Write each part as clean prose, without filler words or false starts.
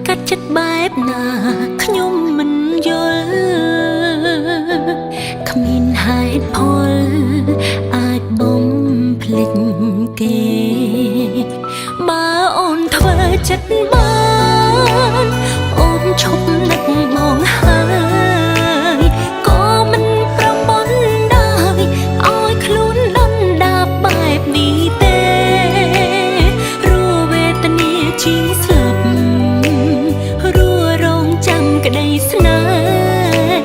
កាត់ចិត្តបែបណាខ្ញុំមិនយល់គ្មានហេតុផលអាចបំភ្លេចគេបើអូនធ្វើចិត្តបានអូនឈប់នឹកមកហើយក៏មិនប្រមន់ដែរឲ្យខ្លួនដុនដាបបែបនេះទេរੂវេទនាជាងស្លាប់ក្តីស្នេ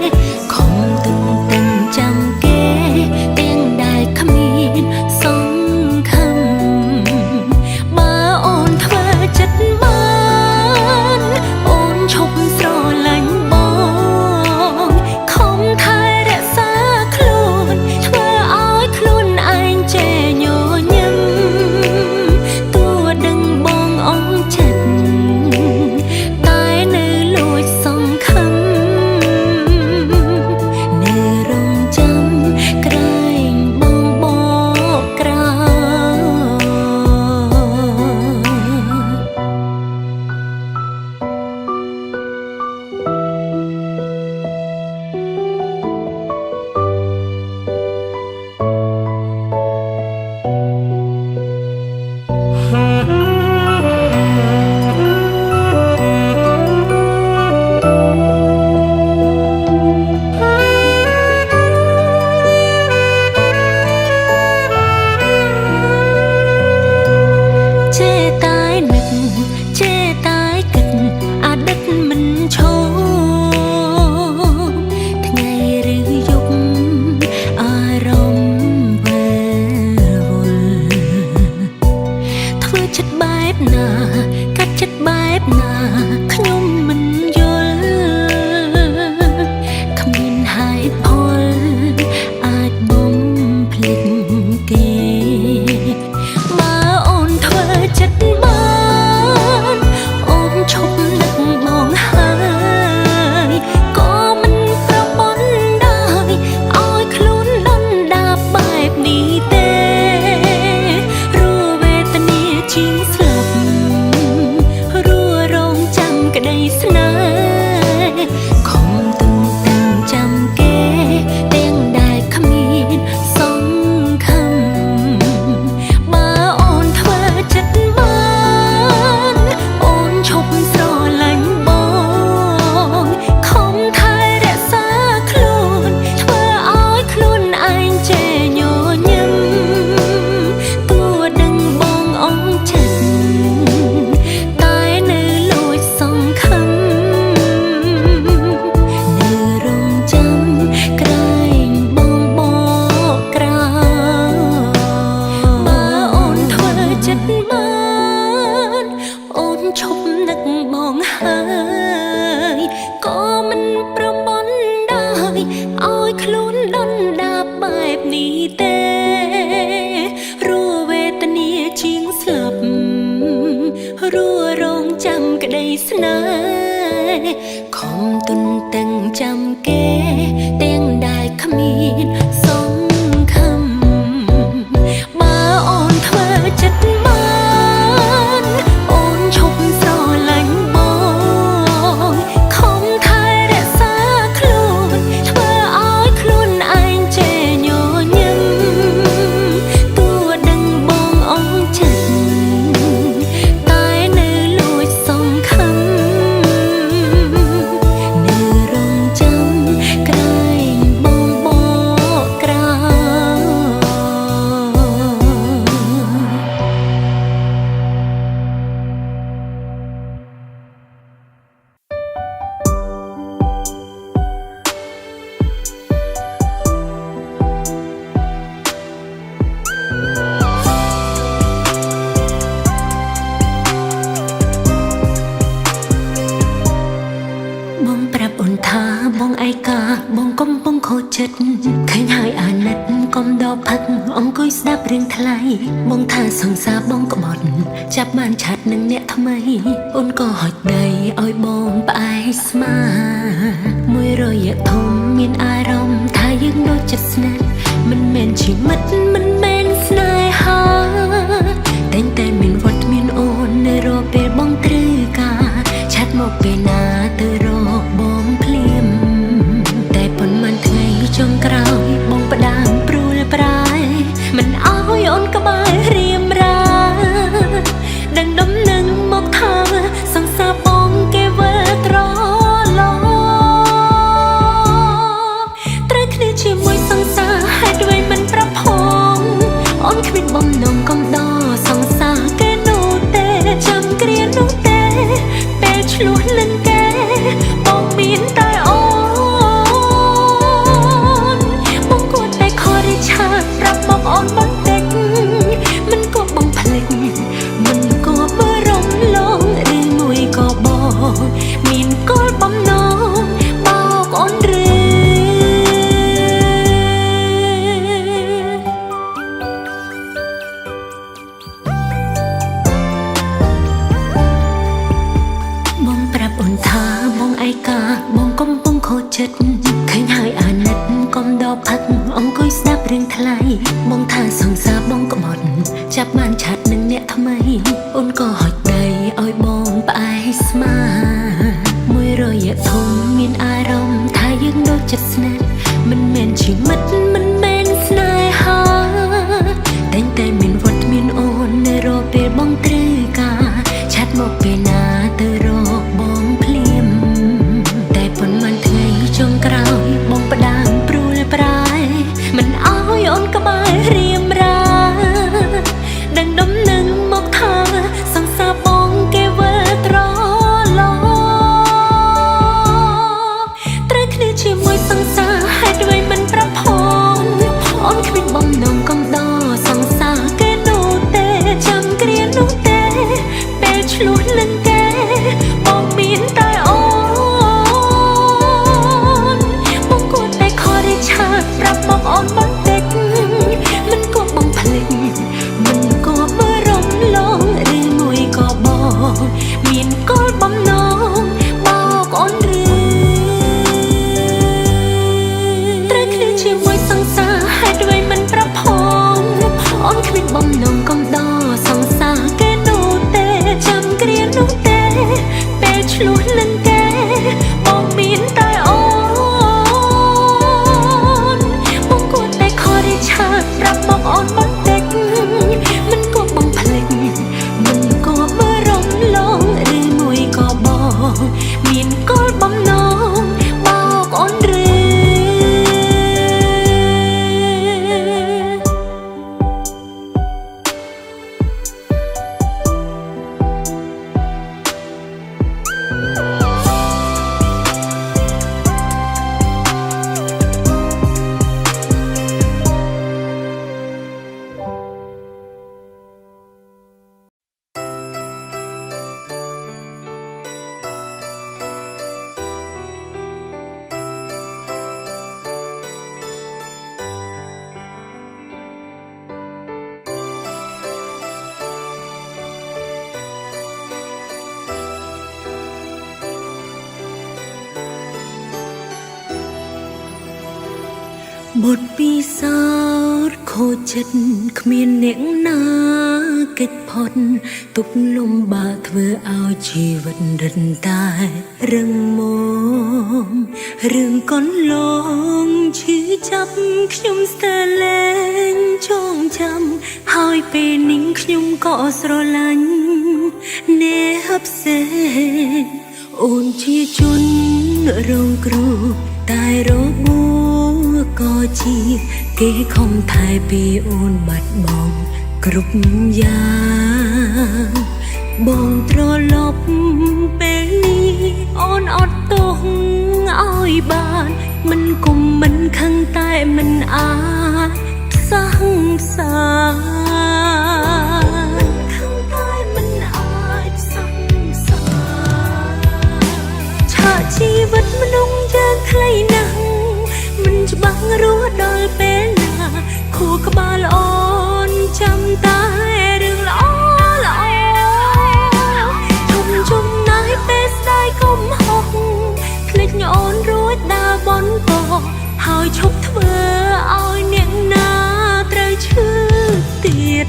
ហ៍ខំទន្ទឹងចាំគេទាំងដែលគ្មានសង្ឃឹមបើអូនធ្វើចិត្តបានអូនឈប់ស្រឡាញ់បងខំថែរក្សាខ្លួនធ្វើឲ្យខ្លួនឯងចេះញញឹមទោះដឹងបងអស់ចិត្តតែនៅលួចសងកាត់ចិត្តបែបណាខ្ញុំមិនយល់គ្មានហេតុផលអាចបំភ្លេចគេបើអូនធ្វើចិត្តបានអូនឈប់នឹកមកហើយក៏មិនប្រមន់ដែរឲ្យខ្លួនដុនដាបបែបនេះទេរੂវេទនាជាងស្លាប់ក្តីស្នេហ៍ខំទន្ទឹងចាំគេទាំងដែលគ្មានសង្ឃឹមបើអូនធ្វើចិត្តបានអូនឈប់ស្រឡាញ់បងខំថែរក្សាខ្លួនធ្វើឲ្យខ្លួនឯងចេះញញឹមទោះដឹងបងអស់ចិត្តតែនៅលួចសងឈប់នឹកបងហើយក៏មិនប្រមន់ដែរឲ្យខ្លួនដុនដាបបែបនេះទេរੂវេទនាជាងស្លាប់រងចាំក្តីស្នេហ៍ខំទន្ទឹងចាំគេទាំងដែលគ្មានសង្ឃឹមបើអូនធ្វើចិត្តបានអូនឈប់ស្រឡាញ់បងខំថែរក្សាខ្លួនធ្វើឲ្យខ្លួនឯងចេះញញឹមទោះដឹងបងអស់ចិត្តតែនៅលួចសង្ឃឹមនៅរងចាំក្រែងបង ខូចចិត្តឃើញហើយអាណិតកុំដកផឹកអង្គុយស្ដាប់រឿងថ្លៃបងថាសង្សារបងក្បត់ចាប់បានឆាត់នឹងអ្នកថ្មីអូនក៏ហុចដីឲ្យបងផ្អែស្មាមួយរយៈធំមានអារម្មណ៍ថាយើងដូចចិត្តស្នេហ៍មិនមែនជាមិត្តមិនមែនស្នេហាតែងតែមានវត្តមានអូននៅរកពេលបងត្រូវការឆាត់មកពេលណាទៅរកបងភ្លាមតែប៉ុន្មានថ្ងៃចុងក្រោយបងផ្ដាំព្រួលប្រែមិនអោយអូនក្បែររៀមរាដឹងដំណឹងមកថាសង្សារបងគេវិលត្រឡប់ត្រូវគ្នាជាមួយសង្សារហេតុអ្វីមិនប្រាប់ផងអូនគ្មានបំណងកំដរសង្សារគេនោះទេចាំគ្រានោះទេពេលឆ្លោះនឹងគេបងមានតែអូនបងគួរតែខករិឆាប្រាប់មកអូនបន្តិចមិនក៏បងភ្លេចមិនក៏បារម្ភឡងឬមួយក៏បងមានគោលបំណងបោកអូនឬបងប្រាប់អូនថាបងឯកាបងកំពុងខូចចិត្តឃើញហើយអាណិតកុំដកផឹកអង្គុយស្ដាប់រឿងថ្លៃបងថាសង្សារបងក្បត់ចាប់បានឆាត់នឹងអ្នកថ្មីអូនក៏ហុចដីឲ្យបងផ្អែស្មាមួយរយៈធំមានអារម្មណ៍ថាយើងដូចចិត្តស្នេហ៍មិនមែនជាមិត្តមិនមែនស្នេហាតែងតែមានវត្តមានអូននៅរកពេលបងត្រូវការឆាត់មកពេលណាទៅរកបងភ្លាមតែប៉ុន្មានថ្ងៃចុងក្រោយបងផ្ដាំព្រួលប្រែមិនអោយអូនក្បែររៀមរាដឹងដំណឹងមកថាសង្សារបងគេវិលត្រឡប់ត្រូវគ្នាជាមួយសង្សារហេតុអ្វីមិនប្រាប់ផងអូនគ្មានបំណងកំដរសង្សារគេនោះទេចាំគ្រានោះទេពេលឆ្លោះនឹងគេបងមានតែអូនបងគួរតែខករិឆាប្រាប់មកអូនបន្តិចមិនក៏បងភ្លេចមិនក៏បារម្ភឡងឬមួយក៏បងមានគោលបំណងបោកអូនឬត្រូវគ្នាជាមួយសង្សារហេតុអ្វីមិនប្រាប់ផងអូនគ្មានបំណងកំដរសង្សារគេនោះទេចាំគ្រានោះទេពេលឆ្លោះនឹងគេបងមានតែអូនបងគួរតែខករិឆាប្រាប់មកអូនបន្តិចមិនក៏បងភ្លេចមិនក៏បារម្ភឡងឬមួយក៏បងមានគោលបំណងបោកអូនឬបទពិសោធន៍ខូចចិត្តគ្មានអ្នកណាកិច្ចផុតទុកលំបាកធ្វើឲ្យជីវិតរឹតតែរឹងមាំរឿងកន្លងឈឺចាប់ខ្ញុំស្ទើរលែងចងចាំហើយពេលនេះខ្ញុំក៏ស្រឡាញ់អ្នកផ្សេងអូនជាជនរងគ្រោះតែរបួសក៏ជាគេខំថែពីអូនបាត់បង់គ្រប់យ៉ាងបងត្រឡប់ពេលនេះអូនអត់ទោសឲ្យបានមិនគុំមិនខឹងតែមិនអាចផ្សះផ្សាខឹងតែមិនអាចផ្សះផ្សាឆាកជីវិតមនុស្សយ៉ាងខ្លីណាស់មិនច្បា ខួរក្បាលអូនចាំតែរឿងល្អល្អជុំណាយពេលស្ដាយកុំហុកភ្លេចអូនរួចដើរបនបោហើយឈប់ធ្វើឲ្យអ្នកណាត្រូវឈឺទៀត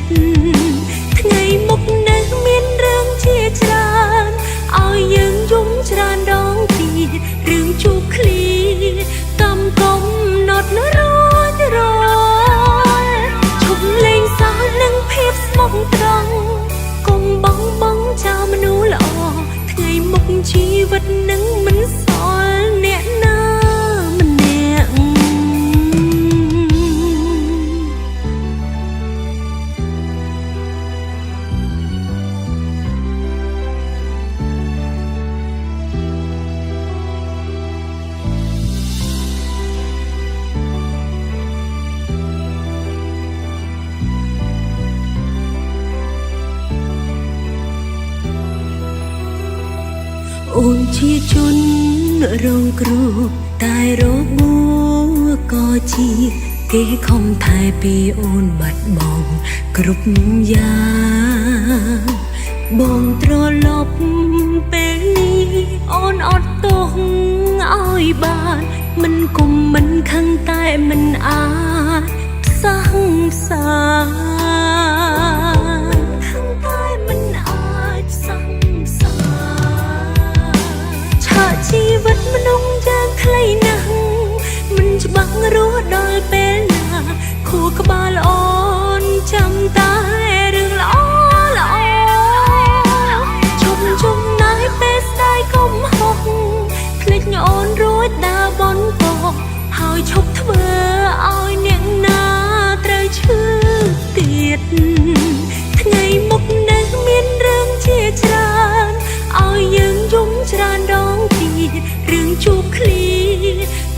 ថ្ងៃមុខនៅមានរឿងជាច្រើនឲ្យយើងយំច្រើនដងទៀតរឿងជួបឃ្លាកំកំណត់រួចរឈប់លេងសើចនឹងភាពស្មោះត្រង់កុំបងចោលមនុស្សល្អថ្ងៃមុខជីវិតនឹងមិនសល់អ្នកណាម្នាក់អូនជាជនរងគ្រោះតែរបួសក៏ជាគេខំថែពីអូនបាត់បង់គ្រប់យ៉ាងបងត្រឡប់ពេលនេះអូនអត់ទោសឲ្យបានមិនគុំមិនខឹងតែមិនអាចផ្សះផ្សាខឹងតែមិនអាចផ្សះផ្សាជីវិតមនុស្សយ៉ាងខ្លីណាស់មិនច្បាស់រស់ដល់ពេលណាខួរក្បាលអូនចាំតែរឿងល្អល្អជុំណាយពេលស្ដាយកុំហុកភ្លេចអូនរួចដើរបនបោហើយឈប់ធ្វើឲ្យអ្នកណាត្រូវឈឺទៀតថ្ងៃមុខនៅមានរឿងជាច្រើនឲ្យយើងយំច្រើនដងរឿងជួបឃ្លា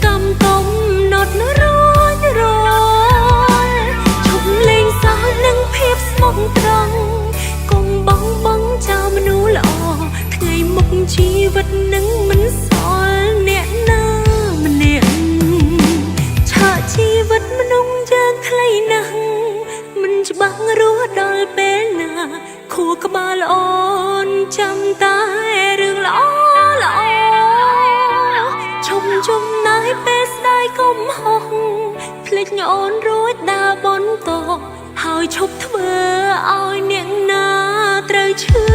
កំកំណត់រួចរឈប់លេងសើចនឹងភាពស្មោះត្រង់កុំបងចោលមនុស្សល្អថ្ងៃមុខជីវិតនឹងមិនសល់អ្នកណាម្នាក់ឆាកជីវិតមនុស្សយ៉ាងខ្លីណាស់មិនច្បាស់រស់ដល់ពេលណាខួរក្បាលអូនចាំតែរឿងល្អល្អជុំណាយពេលស្ដាយកុំហុកភ្លេចអូនរួចដើរបនតោហើយឈប់ធ្វើឲ្យអ្នកណាត្រូវឈឺ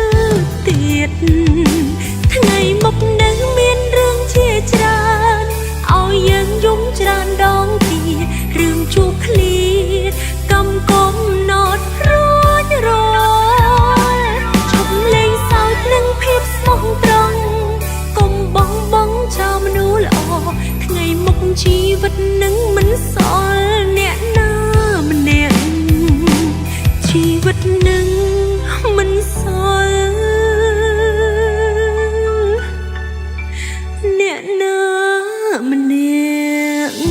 ទៀតថ្ងៃមុខនៅមានរឿងជាច្រើនឲ្យយើងយំច្រើនដងទៀតរឿងជួបឃ្លាកំកំណត់រួចរឈប់លេងសើចនឹងភាពស្មោះត្រង់កុំបងចោលមនុស្សល្អថ្ងៃមុខជីវិតនឹងមិនសល់អ្នកណាម្នាក់ជីវិតនឹងមិនសល់អ្នកណាម្នាក់ เ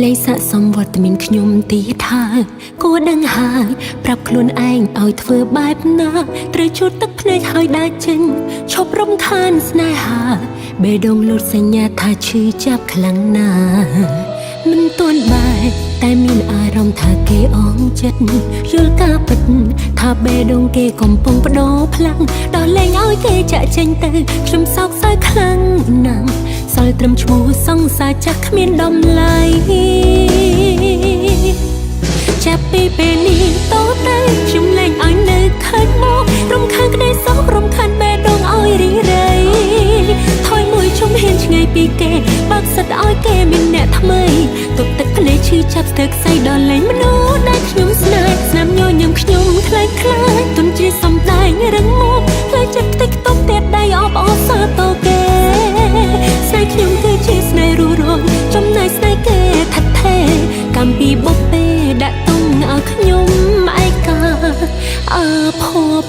លែងស័ក្តិសមវត្តមានខ្ញុំទៀតហើយគួរដឹងហើយប្រាប់ខ្លួនឯងឲ្យធ្វើបែបណាត្រូវជូតទឹកភ្នែកឲ្យដើរចេញឈប់រំខានស្នេហាបេះដូងលូតសញ្ញាថាឈឺចាប់ខ្លាំងណាស់មិនទាន់បែកតែមានអារម្មណ៍ថាគេអងចិត្តយល់ការពិតថាបេះដូងគេកំពុងបដូរផ្លាំងដល់លែងឲ្យគេចាក់ចេញទៅខ្ញុំសោកសៅខ្លាំងណាស់សល់ត្រឹមឈ្មោះសង្សារចាស់គ្មានតម្លៃចាប់ពីពេលនេះតទៅខ្ញុំលែងឲ្យនៅឃើញមករំខានក្តីសោករំខានបេះដូងឲ្យរីរៃថយមួយជុំហ៊ានឆ្ងាយពីគេបើកសិតឲ្យគេមានអ្នកថ្មីទុកទឹកភ្នែកឈឺចាប់ស្ទើរខ្សែដល់លែងមនុស្សដែលខ្ញុំស្នេហ៍ស្នាមញញឹមខ្ញុំខ្លាចខ្លាចទុនជាសំដែងរឹងមាំខ្លាចចិត្តតិចខ្ទប់ទៀតដៃអបអរសាទរគេស្នេហ៍ខ្ញុំគឺជាស្នេហ៍រੂរងចំណែកស្នេហ៍គេថាត់ថេកំពីបុព្វេដាក់ទុំឲ្យខ្ញុំឯកាអើភព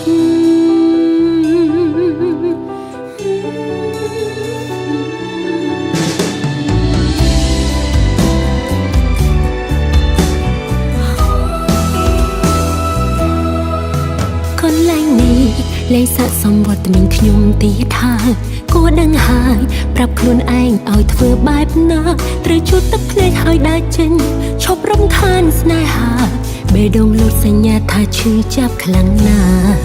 លែងស័ក្តិសមវត្តមានខ្ញុំទៀតហើយគួរដឹងហើយប្រាប់ខ្លួនឯងឲ្យធ្វើបែបណាត្រូវជូតទឹកភ្នែកឲ្យដើរចេញឈប់រំខានស្នេហាបេះដូងលូតសញ្ញាថាឈឺចាប់ខ្លាំងណាស់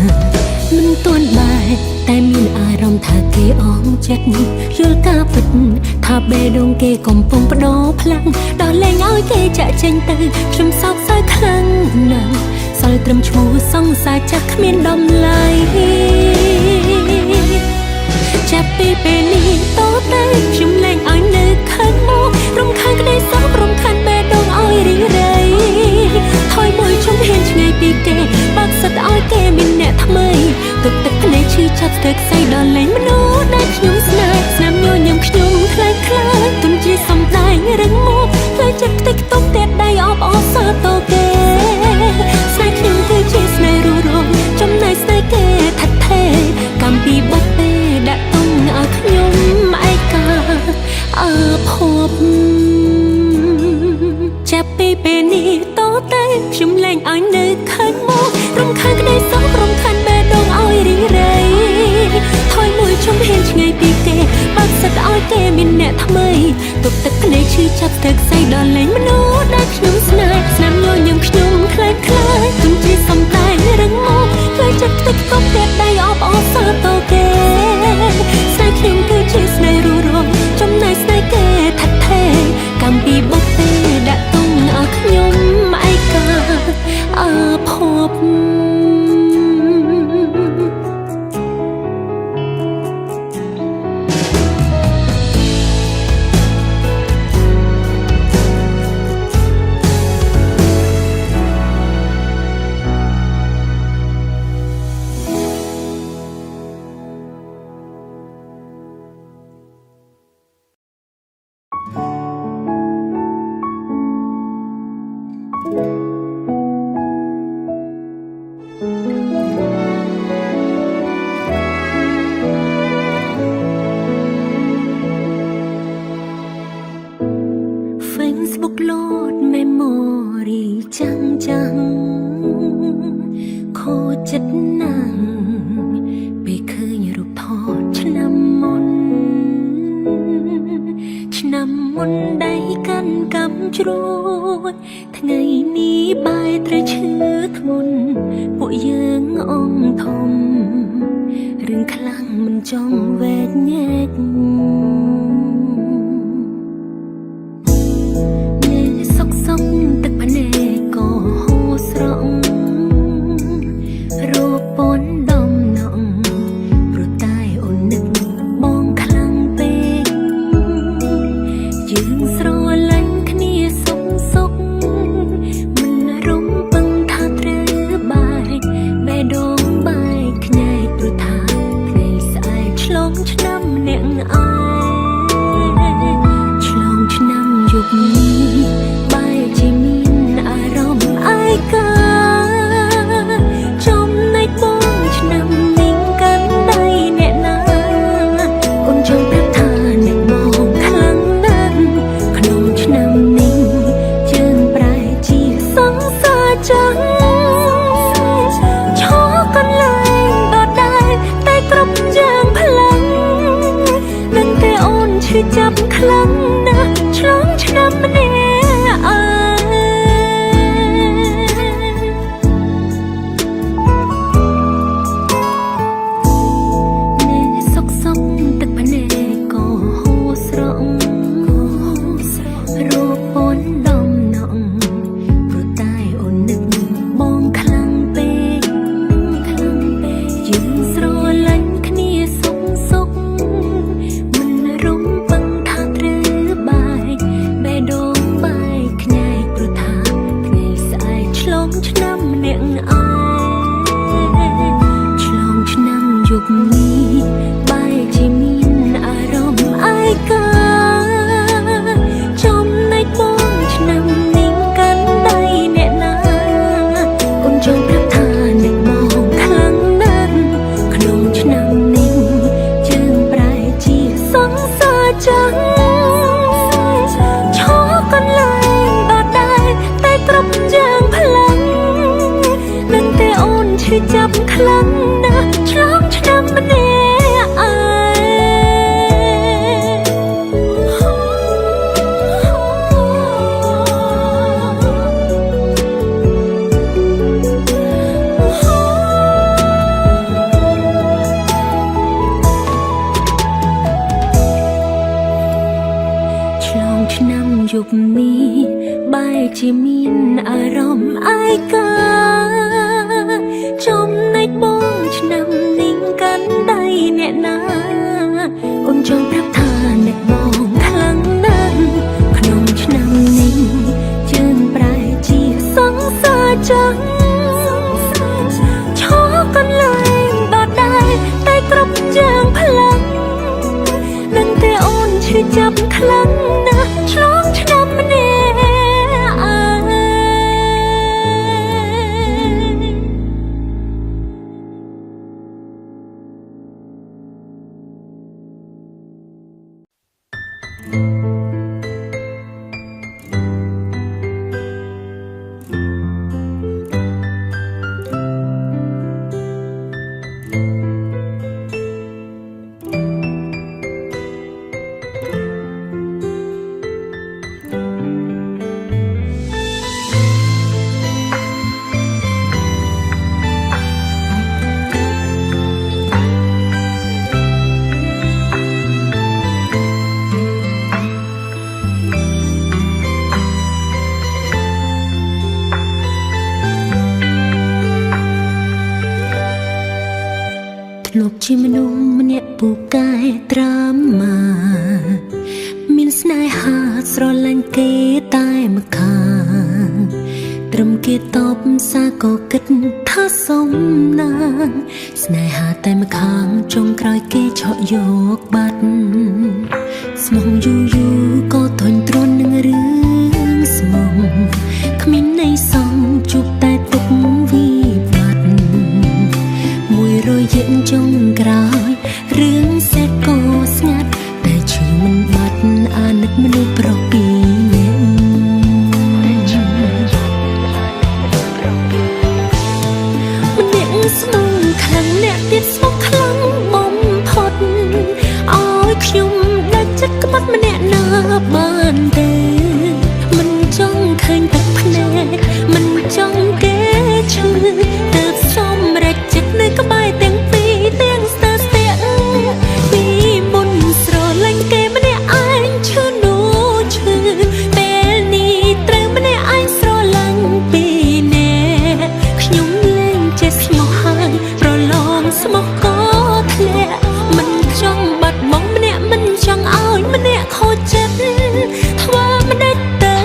មិនទាន់បែកតែមានអារម្មណ៍ថាគេអងចិត្តយល់ការពិតថាបេះដូងគេកំពុងបដូរផ្លាំងដល់លែងឲ្យគេចាក់ចេញទៅខ្ញុំសោកសៅខ្លាំងណាស់សល់ត្រឹមឈ្មោះសង្សារចាស់គ្មានតម្លៃចាប់ពីពេលនេះតទៅខ្ញុំលែងឲ្យនៅឃើញមករំខានក្តីសោករំខានបេះដូងឲ្យរីរៃថយមួយជុំហ៊ានឆ្ងាយពីគេបើកសិតឲ្យគេមានអ្នកថ្មីទុកទឹកភ្នែកឈឺចាប់ស្ទើរខ្សែដល់លែងមនុស្សដែលខ្ញុំស្នេហ៍ស្នាមញញឹមខ្ញុំខ្លាចខ្លាចទុនជាសំដែងរឹងមាំខ្លាចចិត្តតិចខ្ទប់ទៀតដៃអបអរសាទរគេស្នេហ៍ខ្ញុំគឺជាស្នេហ៍រੂរងចំណែកស្នេហ៍គេថាត់ថេកំពីបុព្វេដាក់ទុំឲ្យខ្ញុំឯកាអើភពចាប់ពីពេលនេះតទៅខ្ញុំលែងឲ្យនៅឃើញមករំខានក្តីសោករំខានបេះដូងឲ្យរីរៃថយមួយជុំហ៊ានឆ្ងាយពីគេបើកសិតឲ្យគេមានអ្នកថ្មីទុកទឹកភ្នែកឈឺចាប់ស្ទើរខ្សែដល់លែងមនុស្សដែលខ្ញុំស្នេហ៍ស្នាមញញឹមខ្ញុំខ្លាចខ្លាចទុំជាសំដែងរឹងមាំខ្លាចចិត្តតិចខ្ទប់ទៀតដៃអបអរសាទរគេស្នេហ៍ខ្ញុំគឺជាស្នេហ៍រੂរងចំណែកស្នេហ៍គេថាត់ថេកំពីបុព្វេដាក់ទុំឲ្យខ្ញុំឯកាអើភពថ្ងៃនេះបាយត្រូវឈឺធ្ងន់ពួកយើងអងធំរឿងខ្លាំងមិនចង់វែកញែកនេះសុកសុកទឹកភ្នែកក៏ហូរស្រង់រពន់ដំណងព្រោះតែអូននឹកបងខ្លាំងពេកយើងស្រឡាញ់គ្នាសុកសុកមិនរំពឹងថាត្រូវបាយបេះដូងបាយខ្ញែកព្រោះថាថ្ងៃស្អែកឆ្លងឆ្នាំអ្នក បែរជាមានអារម្មណ៍ឯកាចំណែកបងឆ្នាំនេះកាន់ដៃអ្នកណាអូនចង់ប្រាប់ថាអ្នកបងខ្លាំងណាស់ក្នុងឆ្នាំនេះជើងប្រែជាសង្សារចឹងឈរកន្លែងដដែលតែគ្រប់យ៉ាងផ្លាំងនឹងតែអូនឈឺចាប់ខ្លាំងណាស់ឆ្លងឆ្នាំម្នាក់ធ្លាប់ជាមនុស្សម្នាក់ពូកែត្រាំមកមានស្នេហាស្រឡាញ់គេតែម្ខាងត្រឹមគេតបសារក៏គិតថាសុំណាស្នេហាតែម្ខាងចុងក្រោយគេឆក់យកបាត់ស្មងយូរយូរក៏ធន់ទ្រាំនឹងរឿងស្មងគ្មានន័យសមជួបតែទុកវិបត្តិមួយរយៈចុងក្រោយរឿងសេះក៏ស្ងាត់តែឈឺមិនបាត់អាណិតមនុស្សប្រុសពីរនាក់ម្នាក់ស្មងខ្លាំងអ្នកទៀតស្មងខ្លាំងបំផុតឲ្យខ្ញុំដាច់ចិត្តក្បត់ម្នាក់ណាបានទេមិនចង់ឃើញទឹកភ្នែកមិនចង់គេឈឺទើបសម្រេចចិត្តនៅក្បែរទាំងពីរទាំងស្ទើរស្ទាក់ពីមុនស្រឡាញ់គេម្នាក់ឯងឈឺនោះឈឺពេលនេះត្រូវម្នាក់ឯងស្រឡាញ់ពីអ្នកខ្ញុំលែងចេះស្មោះហើយប្រឡងស្មោះក៏ធ្លាក់មិនចង់បាត់បង់ម្នាក់មិនចង់ឲ្យម្នាក់ខូចចិត្តធ្វើមិនដេចទៅ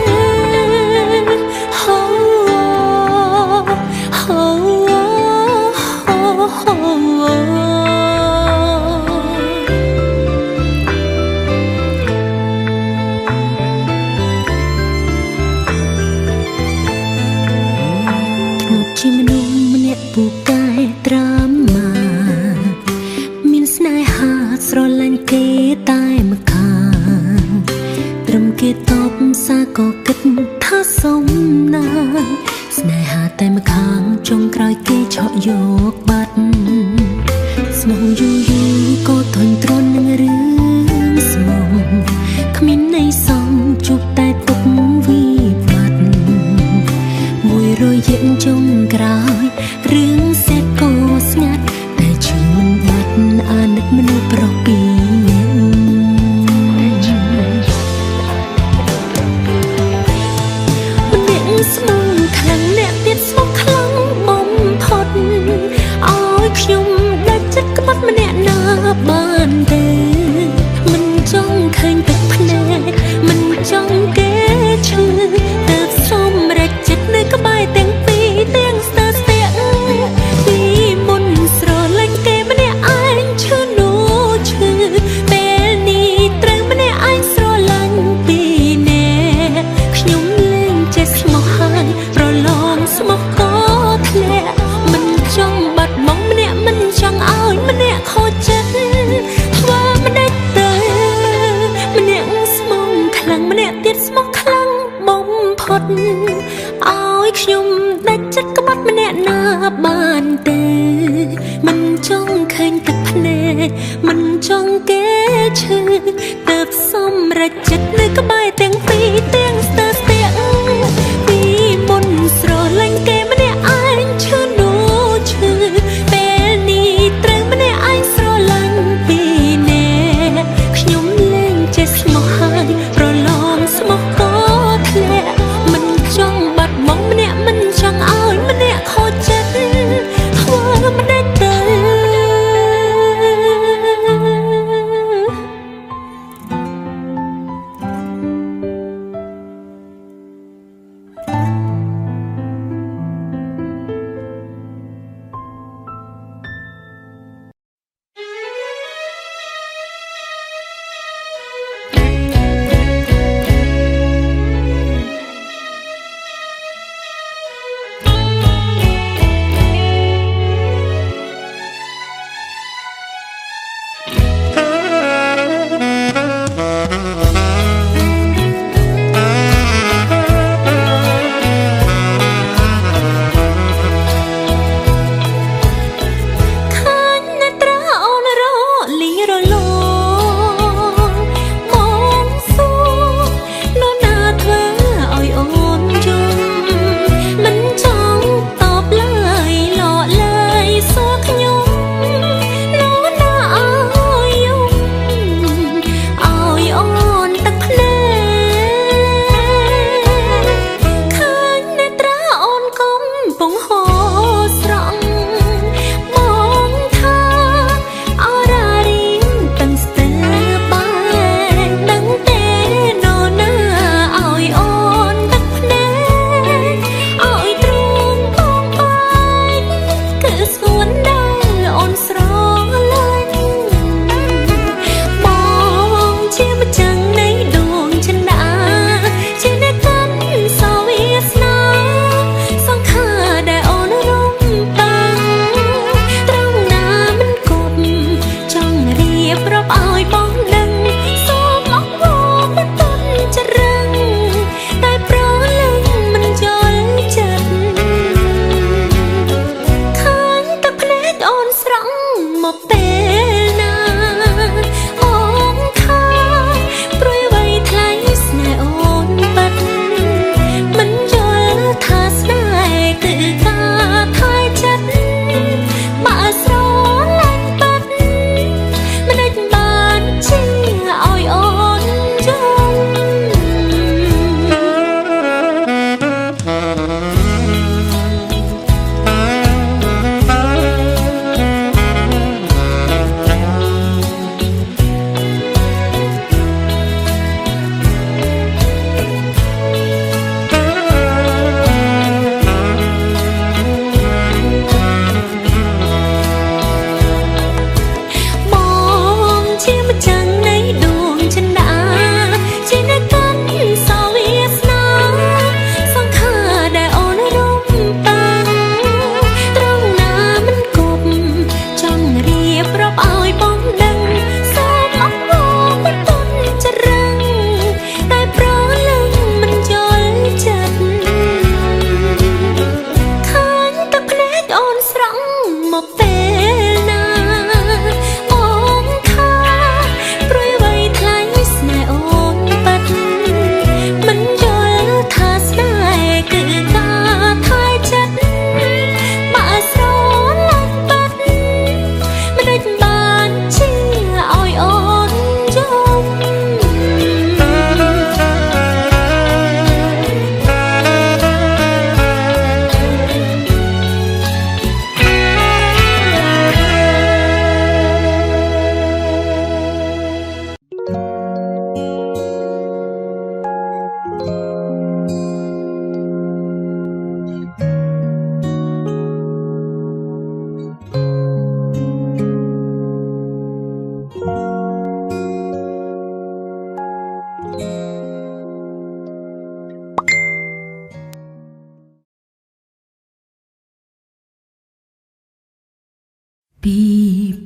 ជាមនុស្សម្នាក់ពូកែត្រាំមកមានស្នេហាស្រឡាញ់គេតែម្ខាងត្រឹមគេតបសារក៏គិតថាសុំណាស្នេហាតែម្ខាងចុងក្រោយគេឆក់យកបាត់ស្មងយូរយូរក៏ធន់ទ្រាំនឹងរឿងស្មងគ្មានន័យសមជួបតែទុកវិបត្តិមួយរយៈចុងក្រោយរឿងសេះក៏ស្ងាត់តែឈឺមិនបាត់អាណិតមនុស្សប្រុសពីរនាក់ម្នាក់ស្មងខ្លាំងអ្នកទៀតស្មងខ្លាំងបំផុតឲ្យខ្ញុំដាច់ចិត្តក្បត់ម្នាក់ណាបានទេមិនចង់ឃើញទឹកភ្នែកមិនចង់គេឈឺទើបសម្រេចចិត្តនៅក្បែរទាំងពីរទាំងស្ទើរស្ទាក់ពីមុនស្រឡាញ់គេម្នាក់ឯងឈឺនោះឈឺពេលនេះត្រូវម្នាក់ឯងស្រឡាញ់ពីអ្នកខ្ញុំលែងចេះស្មោះហើយប្រឡងស្មោះក៏ធ្លាក់មិនចង់បាត់បង់ម្នាក់មិនចង់ឲ្យម្នាក់ខូចចិត្តធ្វើមិនដេចទៅម្នាក់ស្មងខ្លាំងម្នាក់ទៀតស្មោះខ្លាំងបំផុតឲ្យខ្ញុំដាច់ចិត្តក្បត់ម្នាក់ណាបានទេមិនចង់ឃើញទឹកភ្នែកមិនចង់គេឈឺទើបសម្រេចចិត្តនៅក្បែរទាំងពីរទាំងស្ទើរស្ទាក់ពីមុនស្រឡាញ់គេម្នាក់ឯងឈឺនោះឈឺពេលនេះត្រូវម្នាក់ឯងស្រឡាញ់ពីអ្នកខ្ញុំលែងចេះស្មោះហើយប្រឡងស្មោះក៏ធ្លាក់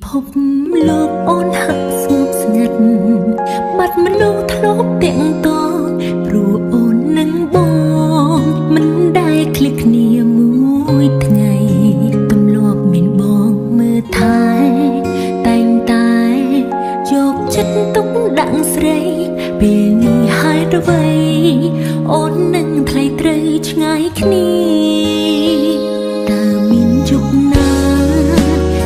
ភពលោកអូនហាក់ស្ងប់ស្ងាត់បាត់មនុស្សធ្លាប់ទាំងតព្រោះអូននឹងបងមិនដែលឃ្លាតគ្នាមួយថ្ងៃទម្លាប់មានបងមើលថែតែងតែយកចិត្តទុកដាក់ស្រីពេលនេះហេតុអ្វីអូននឹងថ្លៃត្រូវឆ្ងាយគ្នាតើមានជុកណា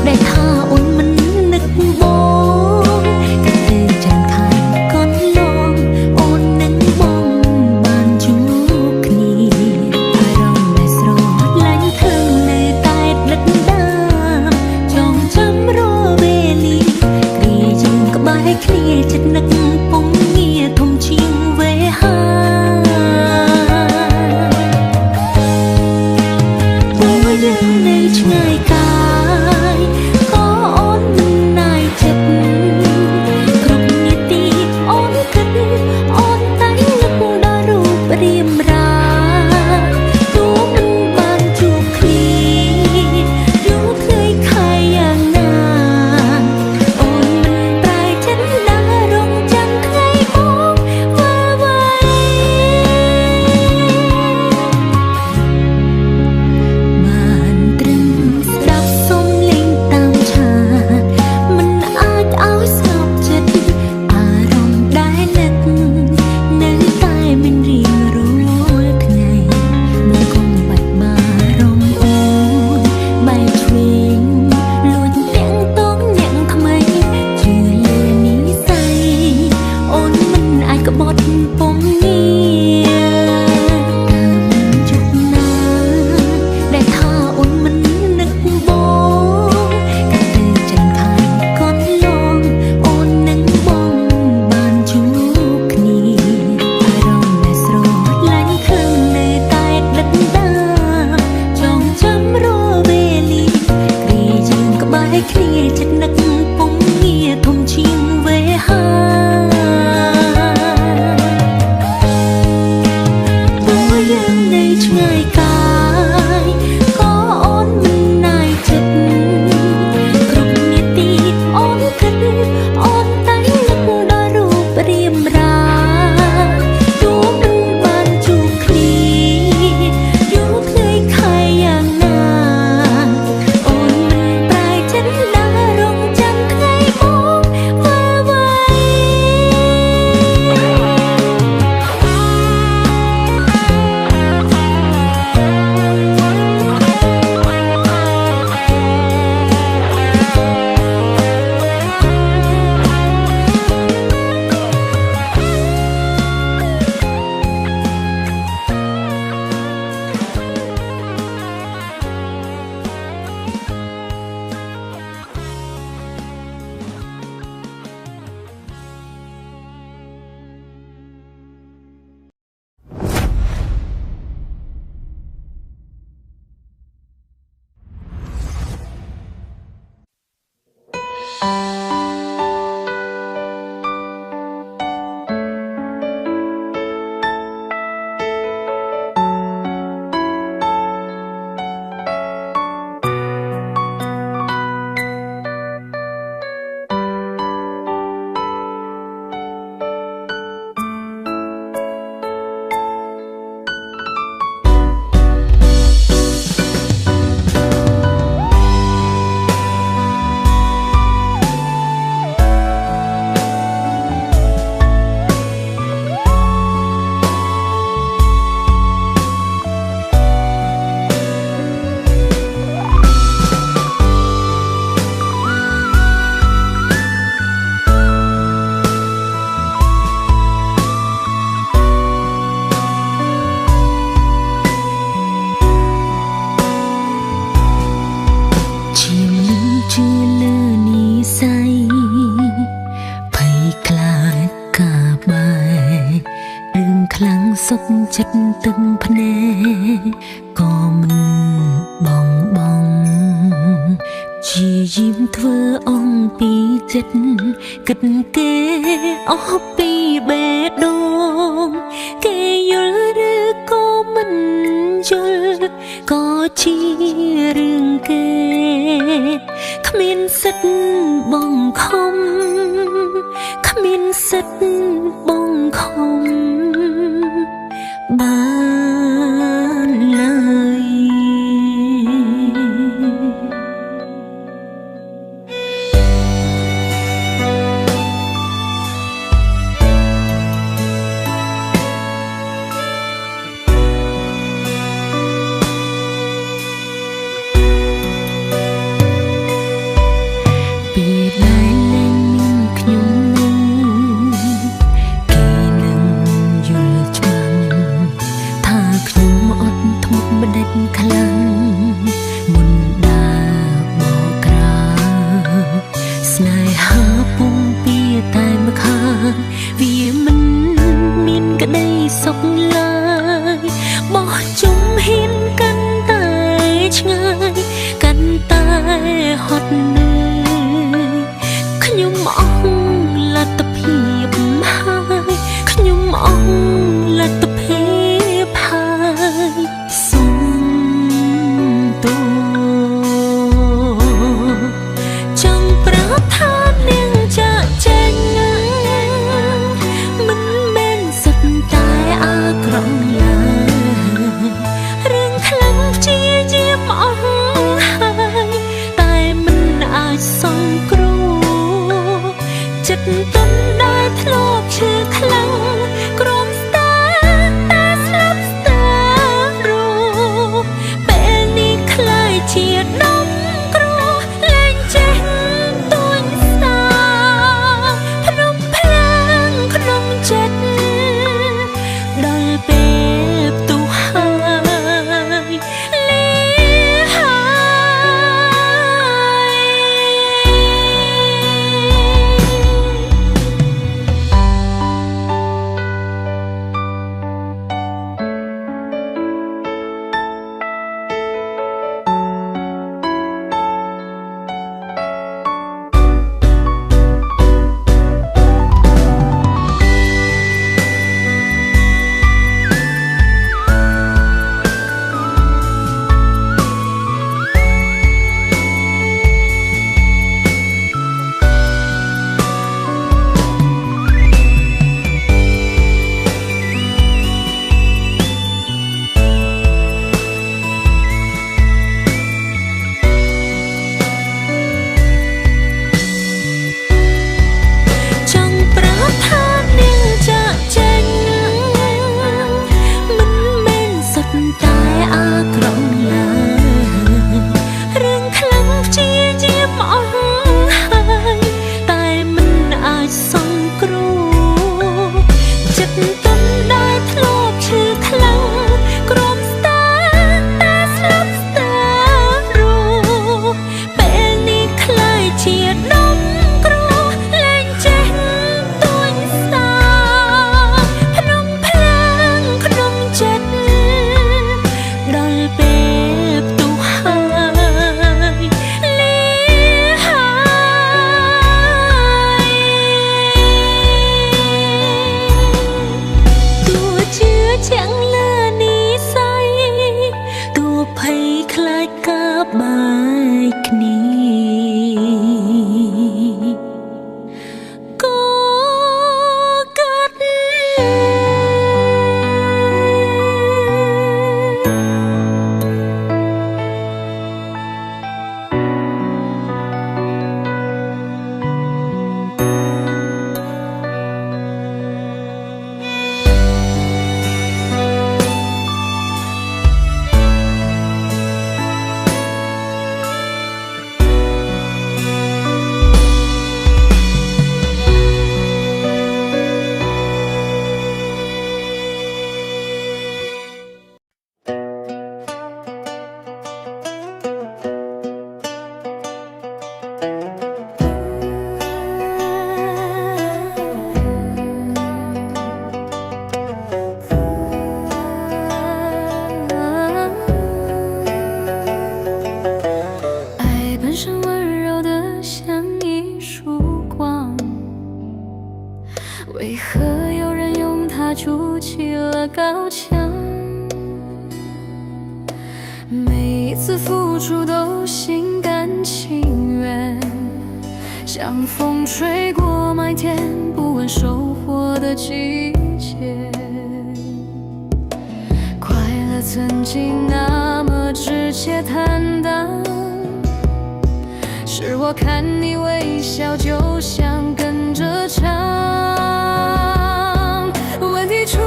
ដែលថាអូនមិននឹកបងកាត់ទៅចាំខានកូនលងអូននឹងបងបានជួបគ្នាអារម្មណ៍ដែលស្រឡាញ់ឃើញនៅតែដិតដាមចងចាំរាល់វេលាគ្រាយើងក្បែរគ្នាចិត្តនឹកពុំងារធំជាងវេហាយើងនៅឆ្ងាយកាយក៏អូនមិនណាយចិត្តគ្រប់នាទីអូនគិតអូនតែនឹកដល់រូបរាងរាទោះមិនបានជួបគ្នាយូរថ្ងៃខែយ៉ាងណាអូនមិនប្រែចិត្តដល់រងចាំថ្ងៃមកវាវៃបានត្រឹមស្ដាប់សំឡេងតាមឆាតមិនអាចឲ្យស្ងប់ចិត្តអារម្មណ៍ដែលនឹកនៅតែមិនរៀងរលល់ថ្ងៃមកកុំបាច់បារម្ភអូនបែកឆ្វេងលួចទាំងតងអ្នកថ្មីជឿលើនិស្ស័យអូនមិនអាចក្បត់ពុំងាតើមានជុកណាដែលថាអូនមិននឹកបងកាត់ទៅចាំខានកូនលងអូននឹងបងបានជួបគ្នាអារម្មណ៍ដែលស្រឡាញ់ឃើញនៅតែដិតដាមចងចាំរាល់វេលាគ្រាយើងក្បែរគ្នាចិត្តនឹកពុំងារធំជាងវេហាទោះយើងនៅឆ្ងាយកាយក៏អូនមិនណាយចិត្តគ្រប់នាទីអូនគិតអូនតែនឹកដល់រូបរាងរាទោះមិនបានជួបគ្នាយូរថ្ងៃខែយ៉ាងណាអូនមិនប្រែចិត្តដល់រងចាំថ្ងៃមកវាវៃជាមនុស្សជឿលើនិស្ស័យភ័យខ្លាចការបែករឿងខ្លាំងសុខចិត្តទឹកភ្នែកក៏មិនបងជាយាមធ្វើអំពីចិត្តគិតគេអស់ពីបេះដូងគេយល់ឬក៏មិនយល់ក៏ជារឿងគេ គ្មានសិទ្ធបងខំគ្មានសិទ្ធបងខំបានឡើយខ្លាំងមុនដើរបកក្រាស្នេហាពុំពីតែម្ខាងវាមិនមានក្តីសុខឡើយបោះជុំហ៊ានកាន់តែឆ្ងាយកាន់តែហត់នឿយខ្ញុំអស់លទ្ធភាពហើយខ្ញុំអស់លទ្ធភាពហើយចង់ប្រាប់ថានាងចាក់ចែងមិនមែនសុទ្ធតែអាក្រក់ឡើយរឿងខ្លាំងជាយាមអស់ហើយតែមិនអាចសង្គ្រោះចិត្តទន់ដែលធ្លាប់ឈឺខ្លាំងក្រំស្ទើតែស្លាប់ស្ទើរពេលនេះខ្លាយជាដំគ្រោះលែងចេះទួញសាភ្នំភ្លើងក្នុងចិត្តដល់ពេលផ្ទុះហើយលាបាយគ្នាក៏កាត់为何有人用它筑起了高墙？每一次付出都心甘情愿，像风吹过麦田，不问收获的季节。快乐曾经那么直接坦荡，是我看你微笑就想跟着唱。问题出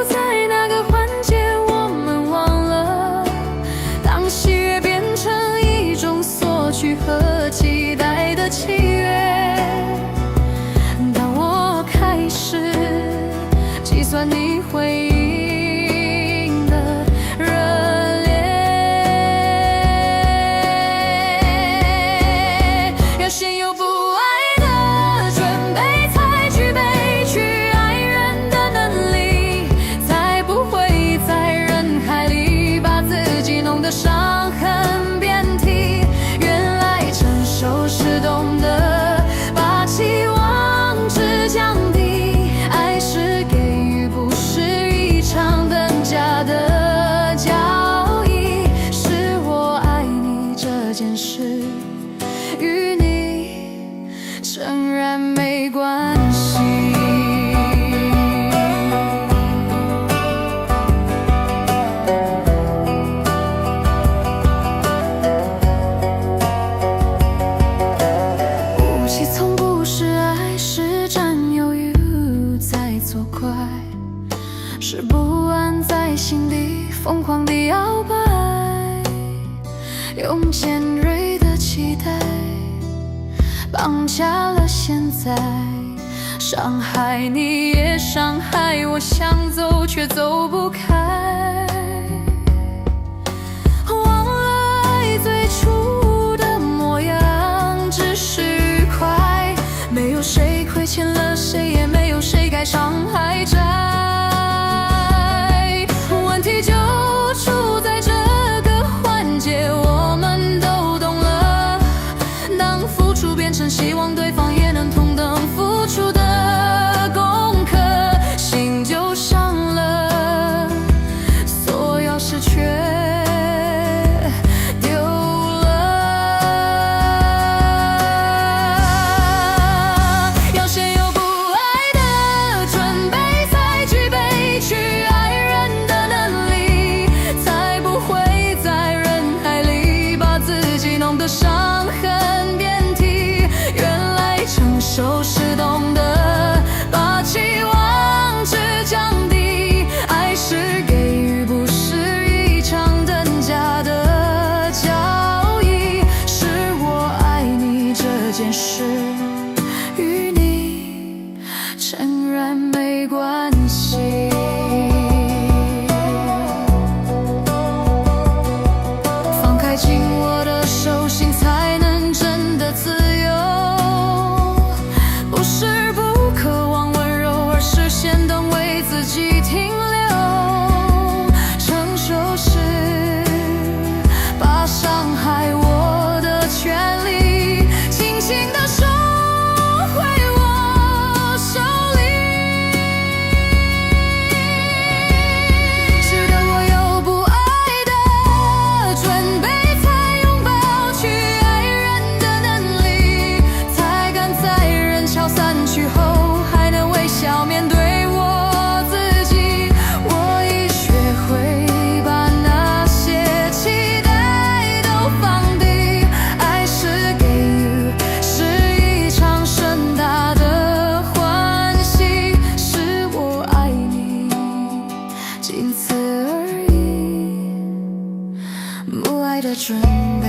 在哪个环节，我们忘了。当喜悦变成一种索取和期待的契约，当我开始计算你回应的热烈，要先有不爱的准备，才具备去爱人的能力，才不会在人海里把自己弄得伤痕遍体。原来成熟是懂得把期望值降低，爱是给予，不是一场等价的交易。是我爱你这件事，与你诚然没关系。武器从不是爱，是占有欲在作怪，是不安在心底疯狂地摇摆，用尖锐的期待绑架了现在，伤害你也伤害我，想走却走不开。忘了爱最初的模样，只是愉快，没有谁亏欠了谁，也没有谁该伤害债。问题就出在这个环节，我们都懂了。当付出变成希望对方也能同等付出的功课，心就伤了，锁钥匙却丢了。要先有不爱的准备，才具备去爱人的能力，才不会在人海里把自己弄得伤痕遍体。原来成熟是懂得把期望值降低，爱是给予，不是一场等价的交易。是我爱你这件事，与你诚然没关系。放开紧握的手心，才能真的自由。不是不渴望温柔，而是先等为自己停留。成熟是把伤害我的权利轻轻地收回我手里。直到我有不爱的准备，才拥抱去爱人的能力，才敢在人潮散去后还能微笑面对我自己。我已学会把那些期待都放低，爱是给予，是一场盛大的欢喜。是我爱你，仅此而已。不爱的准备，